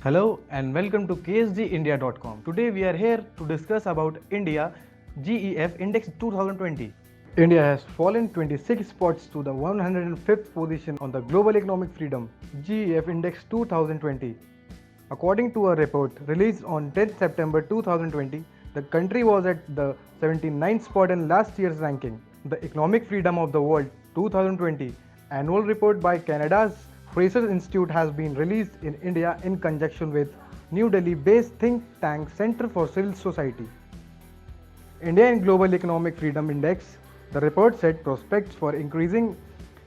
Hello and welcome to ksgindia.com. Today we are here to discuss about India GEF Index 2020. India has fallen 26 spots to the 105th position on the Global Economic Freedom GEF Index 2020. According to a report released on 10th September 2020, the country was at the 79th spot in last year's ranking. The Economic Freedom of the World 2020 annual report by Canada's Fraser Institute has been released in India in conjunction with New Delhi-based think tank Center for Civil Society. India in Global Economic Freedom Index, the report said prospects for increasing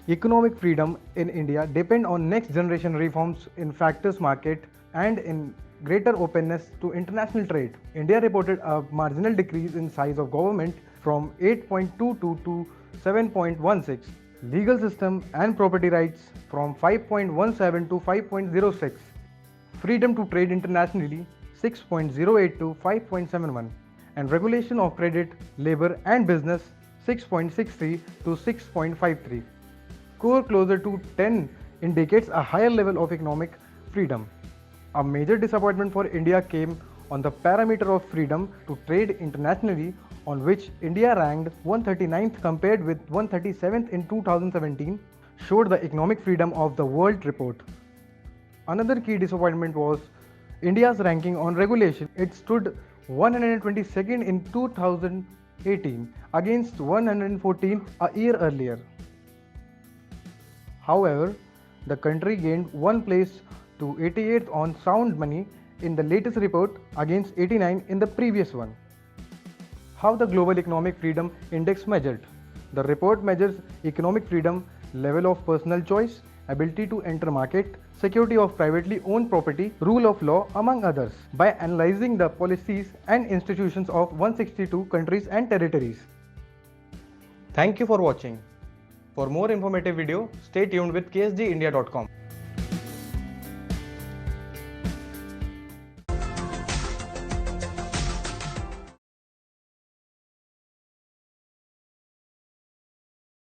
economic freedom in India depend on next generation reforms in factors market and in greater openness to international trade. India reported a marginal decrease in size of government from 8.22 to 7.16. Legal system and property rights from 5.17 to 5.06. Freedom to trade internationally 6.08 to 5.71. And regulation of credit, labor and business 6.63 to 6.53. Score closer to 10 indicates a higher level of economic freedom. A major disappointment for India came on the parameter of freedom to trade internationally, on which India ranked 139th compared with 137th in 2017, showed the economic freedom of the world report. Another key disappointment was India's ranking on regulation. It stood 122nd in 2018 against 114 a year earlier. However, the country gained one place to 88th on sound money in the latest report against 89 in the previous one. How the Global Economic Freedom Index measured? The report measures economic freedom, level of personal choice, ability to enter market, security of privately owned property, rule of law, among others, by analyzing the policies and institutions of 162 countries and territories. Thank you for watching. For more informative video, stay tuned with ksgindia.com.